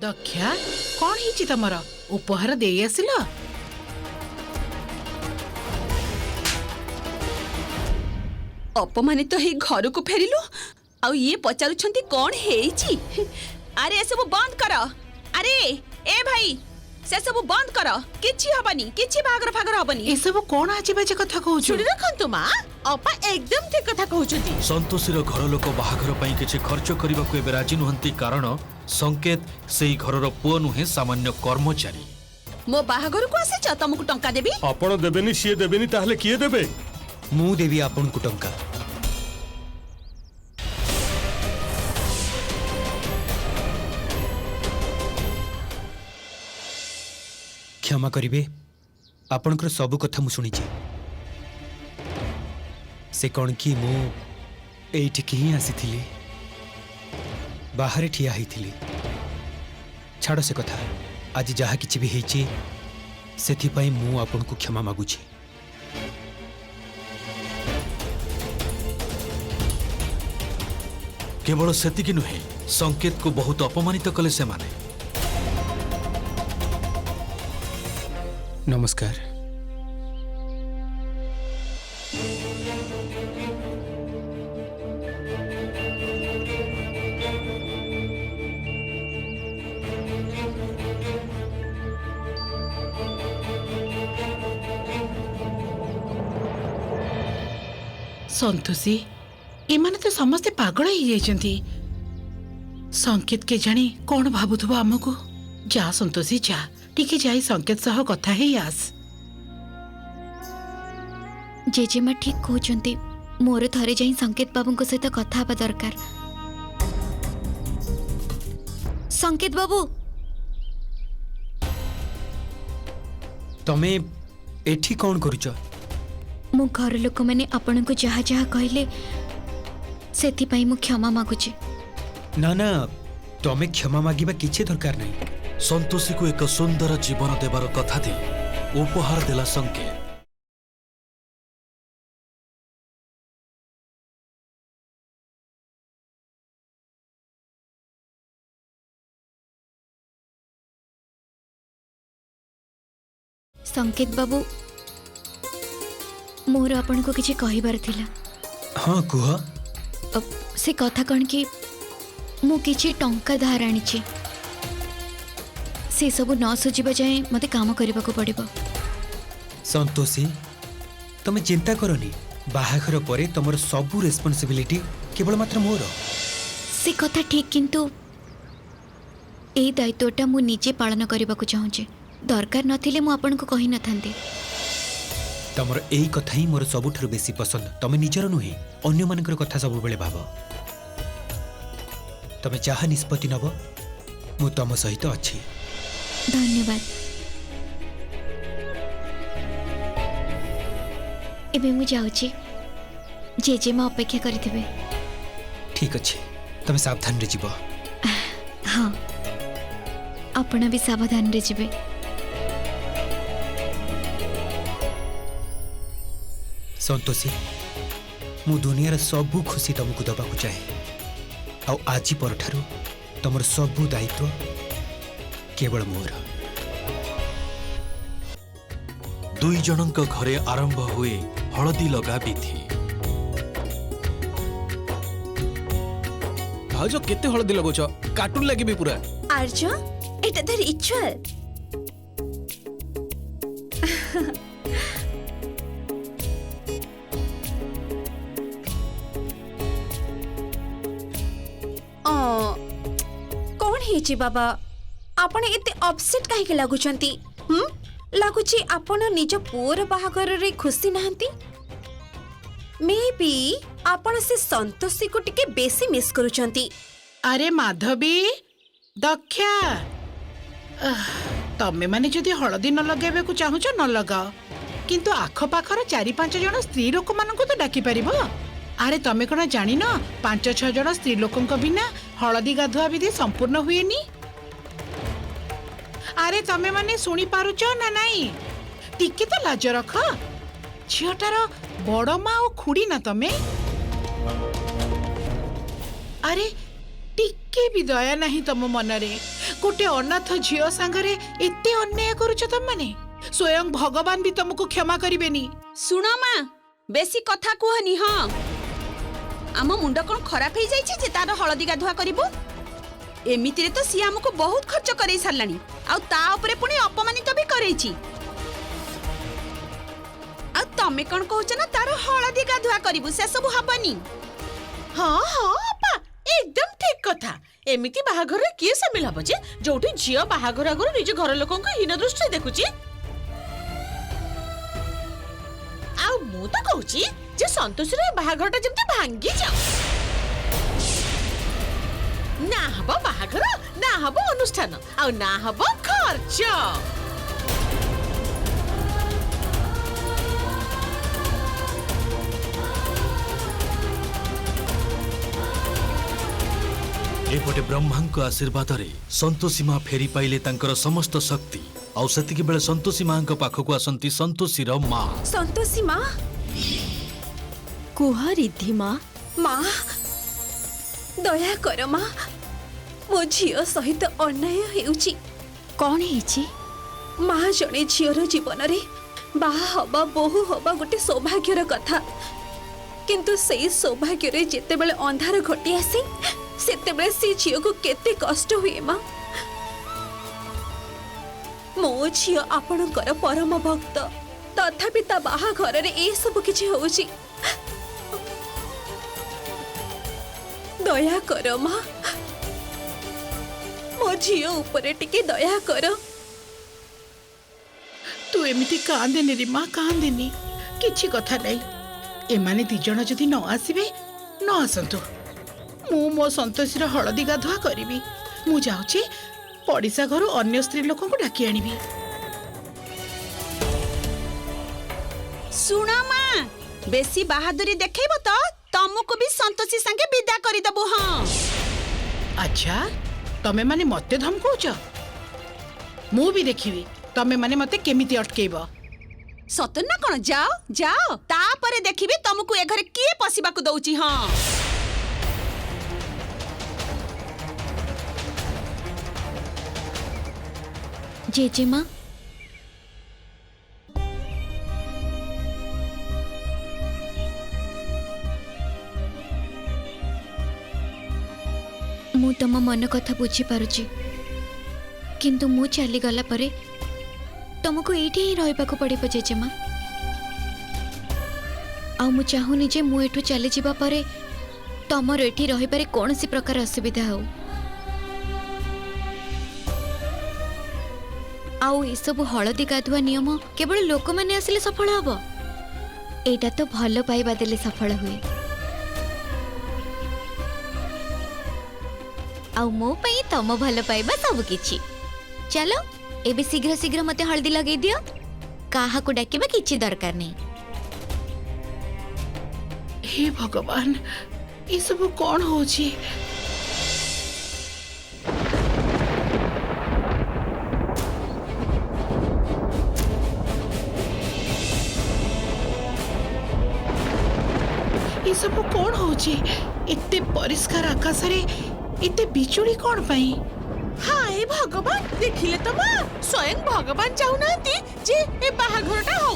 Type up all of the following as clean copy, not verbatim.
दक्षा कौन ही तमर उपहार दे आसिल? अपमानित तो घर को फेरिलु आ ये पचारुछंती कौन हेइची? अरे सब बंद कर। अरे ए भाई से सब बंद कर। किछि हबनी, किछि भागर फागर हबनी। ए सब कौन आजी बाजे कथा कहू? सुनि रखंतु मां, अपा एकदम ठीक कथा कहउछंती। संतोषीर घर लोक बाहाघर पई किछि खर्च करबा को एबे राजी नुहंती, कारण संकेत सेही घरर पुओ नुहे सामान्य कर्मचारी। मो बाहाघर को आसे छ तुमको टंका देबी? आपण देबेनी, सिए देबेनी, ताहले किए देबे? मु देवी आपन को टंका। क्षमा करिवे, आपनकर सब कथा मु सुनिछि। से कौन कि मु एइठिकी ही आसीथिली, बाहर ठिया होइथिली। छाड़ से कथा, आज जहा किछि भी हेछि सेथि पई मु आपन को क्षमा मागुछि। केवल सेतिकी नुहे, संकेत को बहुत अपमानित कले से माने। नमस्कार। संतोषी एमाने तो समस्ते पागल ही जाइछंती। संकेत के जानी कौन भाबुथबो हमको? जा संतोषी जा, टिके जाई संकेत सह कथा हे आस। जेजेमा ठीक कहउचंती, मोर थरे जाई संकेत बाबू को सहित कथा हबा दरकार। संकेत बाबू, तमे एठी कौन करूच? मो घर लोक मैंने आपण को जहा जहा कहले सेति पई मु क्षमा मागुची। ना ना, तमे क्षमा मागिबा किछि दरकार नहीं। संतोषी को एक सुंदर जीवन देवार कथा दे उपहार देला संकेत। संकेत बाबू, मोर आपण को किछि कहिबार थिला। हाँ कुह। से कथा कौन कि मु किछि टंका धार आनिछि, से सब न सुझिबा जाए मते काम करबा को पड़िबो। संतोषी, तमे चिंता करनी, बाहाघर परे तमर सबु रेस्पोंसिबिलिटी केवल मात्र मोर। से कथा ठीक, किंतु एई दायित्वटा मु निजे पालन करबा को चाहूचे। दरकार नथिले मु आपण को कहि न थांते। तमर एई कथा ही मोर सबुठारु बेसी पसंद। तमे निजर नुहे, अन्य मानकर कथा सब बेले भाव। तमे जहा निष्पत्ति नब, मु तम सहित अछि। धन्यवाद। एबे मु जाउची, जेजेमा अपेक्षा करिथिबे। ठीक अछि, तमे सावधान रे जीव। हाँ, आपण भी सावधान रे जीवे। संतोषी, मु दुनियार सबु खुशी तुमको दबाकू चाहे। आउ आज परठारु तमर सबु दायित्व केवल मोर। दुई जनक घरे आरंभ हुए हलदी लगा विधि। भाउज केते हलदी लगोछ? कार्टून लागि भी पूरा। आर्ज एटा धर इच्छा। कौन हेची बाबा? आपण एते अपसेट काहे के लागुचंती? लागुची आपण निज पुअर बाहागर रे खुशी नाहंती। मे बी आपण से संतोषी को टिके बेसी मिस करूचंती। अरे माधवी, दक्षा, तमे माने जदि हलदी न लगाबे को चाहुच न लगाओ, किंतु आख पाखर 4-5 जन स्त्री लोक मानको तो डाकी परिबो। अरे तमे कोन जानि न, 5-6 जन स्त्री लोकंक बिना हलदी गाधुआ विधि संपूर्ण हुएनी। अरे तमे माने सुनी पारुच ना नहीं? टिके तो लाज रख। झियोटार बड़ माँ और खुड़ी ना तमे? अरे टिके भी दया नहीं तम मनरे? गोटे अनाथ झियो सांगरे एते अन्याय करूछ तमने स्वयं भगवान भी तुमको क्षमा करिवेनी। सुनो माँ बेसी कथा कहनी। हाँ आम मुंड कौन खराब हो जाइए जे तार हलदी गाधुआ करिबो। एमितिरे तो सी हमको बहुत खर्च करई सारलानी आ ता उपरे पुणी अपमानित भी करैछि। आ तमे कौन कहछ ना तार हलदी गाधुआ करिबो से सब हबनी। हाँ हाँ अपा एकदम ठीक कथा। एमिति बाहाघर किए सामिल हब जे जोठी झियो बाहाघर आगु निज घर लोकन को हीन दृष्टि देखुची। आ मु तो कहूची जे संतोषी रे बाहाघरटा जेमति भांगी जाओ। ना हब बाहाघर ना हब अनुष्ठान आ ना हब खर्च। एपटे ब्रह्मांक आशीर्वाद रे संतोषी माँ फेरी पाइले तांकर समस्त शक्ति। आउ सेतिके बेले संतोषी माँ पाखक आसंती संतोषीर माँ। संतोषी माँ कुह रिद्धि माँ। माँ दया कर माँ मो झियो सहित अन्याय हेउची। कौन है माँ जड़े झीर जीवन रे बाहा हवा बोहू हवा गोटे सौभाग्यर कथा। किंतु सेई सौभाग्य रे जेतेबेले अंधार घटी आसी सेतेबेले से झील को केते कष्ट हुए माँ। मो झील आपणकर परम भक्त तथापि ता बाहा घर रे ए सब किछि होउची। दया कर माँ मो झील ऊपर टिके दया कर। तू एमिति कांदेनी रे माँ कांदेनी किछि कथा नहीं। एमाने दी जण जदि न आसीबे न आसंतु मु मो संतोषीर हलदी गाधुआ करिवि। मु जाउची पड़िसा घर अन्य स्त्री लोकन को डाकी आनिबि। सुनो माँ बेसी बहादुरी देखैबो तो तुमको भी संतोषी संगे विदा करि दबो। हाँ अच्छा तमे माने मते धमकौछ मु भी देखिबि तमे माने मते केमिति अटकेइबो। सतन ना कौन जाओ जाओ तापरे देखिबी तुमको ए घरे किए पसिबाकू दउची। हाँ जेजेमा मु तम मन कथा बुझी पारुची किंतु मु चली गला परे तुमको एठी ही रहिबाकू पड़िबो जेजेमा। आ मु चाहुनी जे मु एठू चली जिबा परे तमर एठी रहिबारे कोनसी प्रकार असुविधा हो। आउ ए सब हलदी गाधुआ नियम केवल लोक माने आसिले सफल हबो। एटा तो भल पाइबा देले सफल हुए। आउ मो पई तम भल पाइबा सब किछि। चलो एबे शीघ्र शीघ्र मते हल्दी लगे दियो। काहा को डाकिबा किछि दरकार नहीं। हे भगवान ये सब कौन होची। ये सब कौन होची। इत्ते परिष्कार आकाश रे इत्ते बिजुली कौन पाई। हाय भगवान देखिले तो माँ स्वयं भगवान चाहुनांती जे ए बाहाघरटा हो।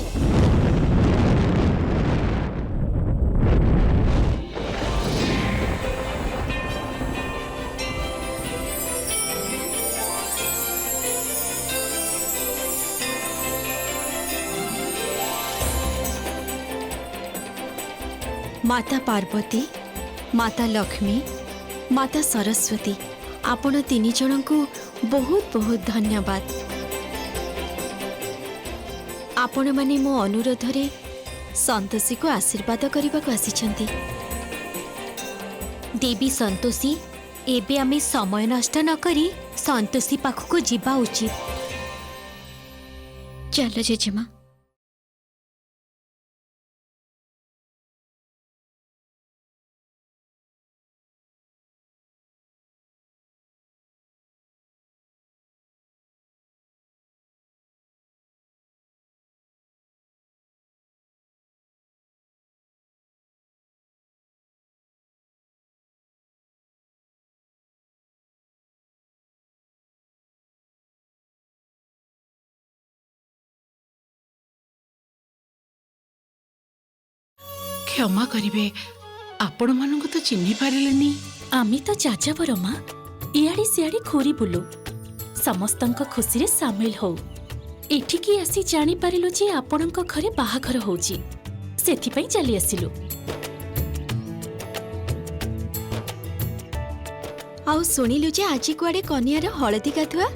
माता पार्वती माता लक्ष्मी माता सरस्वती आपण तीन जन को बहुत बहुत धन्यवाद। आपण माने मो अनुरोध रे संतोषी को आशीर्वाद करने को आसीछंती। देवी संतोषी एबे आमे समय नष्ट न करी संतोषी पाखको जीवा उचित। चलो जेजेमा। क्षमा करिवे आपण मानक तो चिन्हि पारिलेनी। आमी तो जाजावर माँ इयाड़ी सियाड़ी घूरी बुलु समस्तंक खुशी रे सामिल हो एठिकी आसी जानी पारिलु जे आपणक घरे बाहाघर होउची सेथि पई चली आसिलु। आउ सुनिलु जे आज कुआडे कनियार हळदी गाधुआ।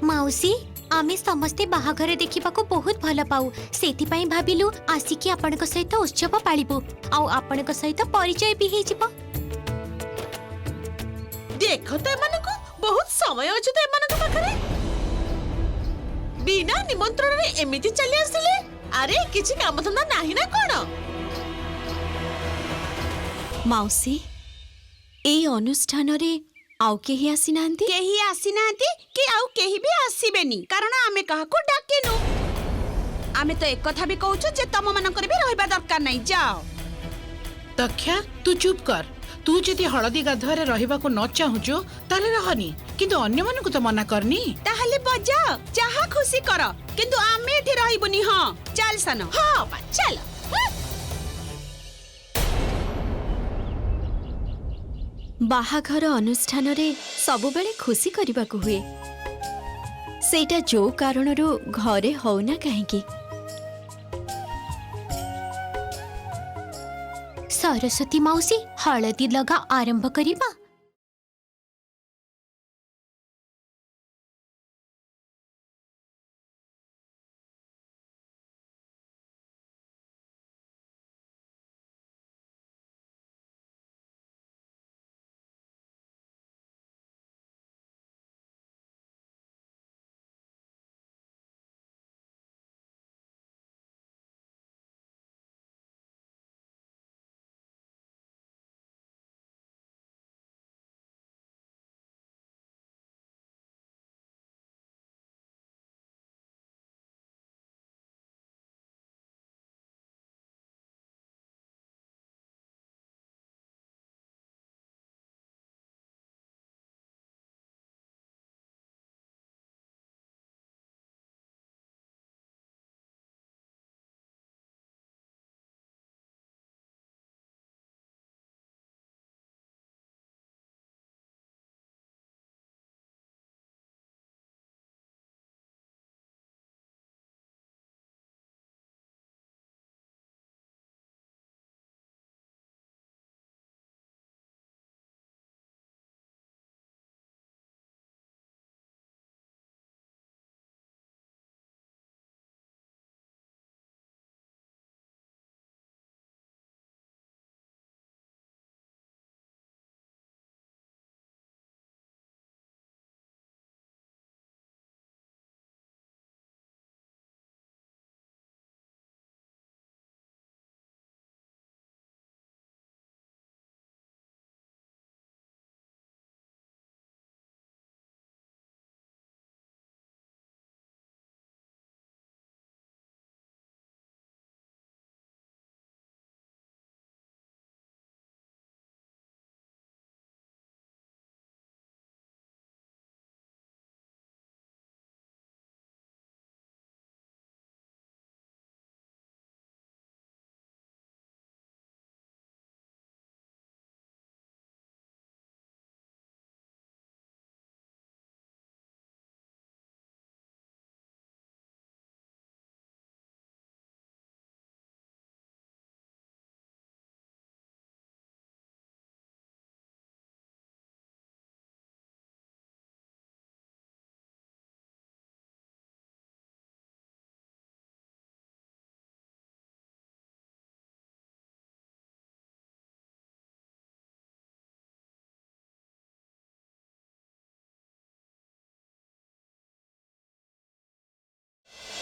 माउसी आमे समस्ते बाहाघर देखा बहुत भल पाऊ से भाविलु आसिकी आपणक सहित उत्सव पालिबु आउ आपणक सहित परिचय भी हे जिवो। देखो तो एमानकु बहुत समय अछि तो एमानक पाखरे बिना निमंत्रण रे एमिति चली आसिले। अरे किछि काम धंदा नाही ना कोन माउसी ए अनुष्ठान रे आउ केही आसी नांती। केही आसी नांती कि आउ केही भी आसीबेनी कारण आमे काहाको डाकेनु। आमे तो एक कथा भी कहूछु जे तम मानकर भी रहबा दरकार नाही। जाओ तख्या तू चुप कर। तू जदि हळदी गाधुआरे रहिबाको न चाहुचो ताले रहनी किंतु अन्य मानकु तो मना करनी। ताहले बजा जहा खुशी कर किंतु आमे एठी रहिबुनी। हां चल सन। हां बा चल। बाहाघर अनुष्ठान रे सबु बेले खुशी करबाकू हुए सेटा जो कारणरू घरे होना काहेकी। सरस्वती माउसी हळदी लगा आरंभ करिबा।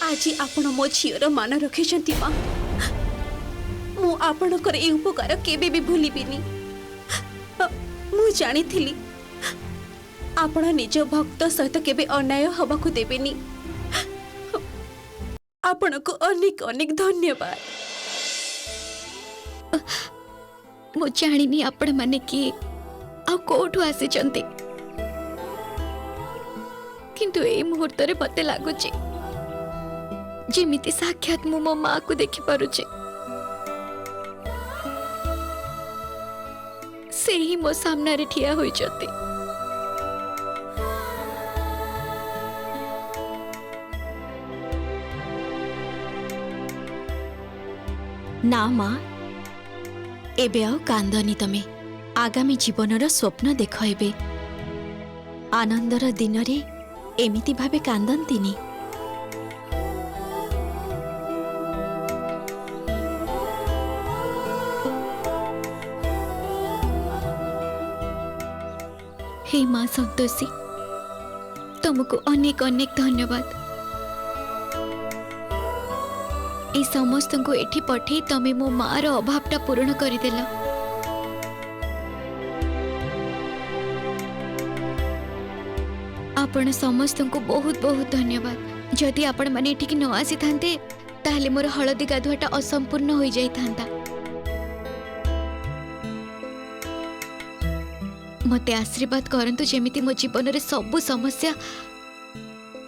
आज आपण मो झीर मान रखिछंती मां मु आपणकर ए उपकार केबे भी भूलिबिनी। मु जानी थिली आपण निज भक्त सहित केबे अन्याय हबाकू देबेनी। आपणको अनेक अनेक धन्यवाद। मु जानिनी आपण माने कि आ कोठु आसी चंती किंतु ए मुहूर्त रे मते लागुची जेमिति साक्षात मु मो मां को देखि पारुचे। ही मो सामने रे ठिया होई जते। ना माँ एबे आउ कांदनी तमे आगामी जीवनर स्वप्न देख एबे आनंदर दिन रे एमिति भाबे कांदंतीनी। हे माँ संतोषी तुमको अनेक अनेक धन्यवाद। ए समस्त को एठी पठे तमे मो माँ रो अभावटा पूर्ण करदेला। आपण समस्त को बहुत बहुत धन्यवाद। जदि आपण माने एठी न आसी थांते ताहले मोर हळदी गाधुआटा असंपूर्ण होई जाई थांता। मते आशीर्वाद करंतु जेमिति मो जीवन रे सबु समस्या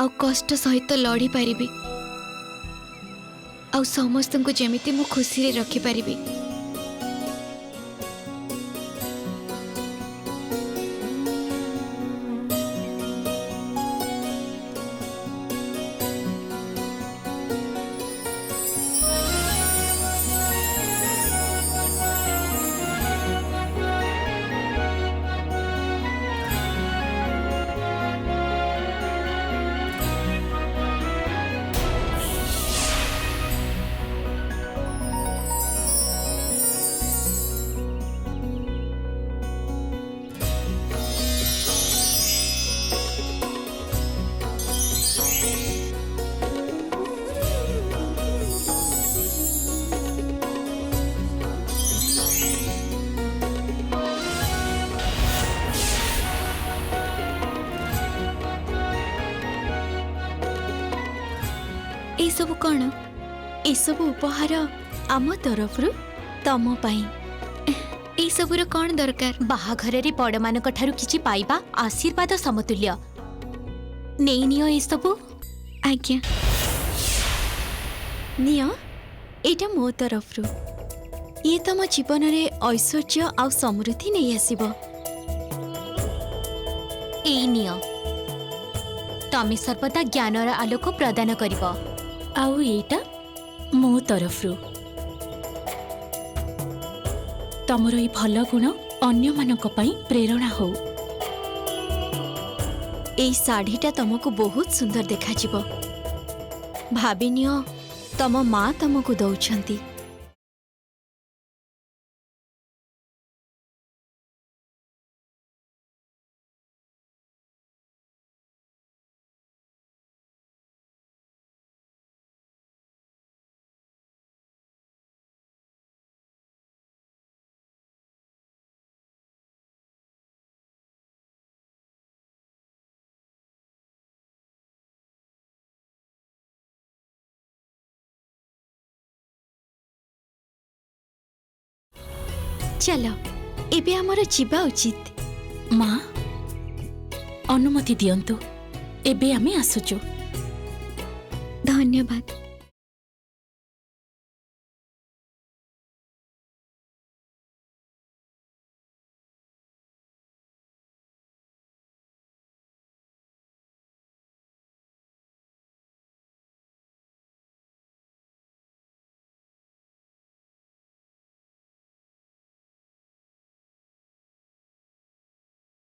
आ कष्ट सहित लड़ी पारिबी आ समस्त को जेमिति मो खुशी रे रखी पारिबी। ए सब कौन ए सब उपहार आम तरफ तम पाई ए सबुर कौन दरकार? बाहाघर रे बड़ मानक ठारू किछि पाइबा आशीर्वाद समतुल्य। नेई नियो ए सबु। आज्ञा नियो एटा मो तरफ ये तम जीवन रे ऐश्वर्य आ समृद्धि नहीं आसीबो। एई नियो तमे सर्वदा ज्ञानर आलोक प्रदान करिबो। आउ एटा मो तरफरु तमर ई भल गुण अन्य मानक पई प्रेरणा हो। एई साड़ीटा तमको बहुत सुंदर देखा जिवो। भाबिनियो तम माँ तमको दौछंती। चलो एबे हमर जीवा उचित। माँ अनुमति दियंतु एबे आमे आसुचु। धन्यवाद।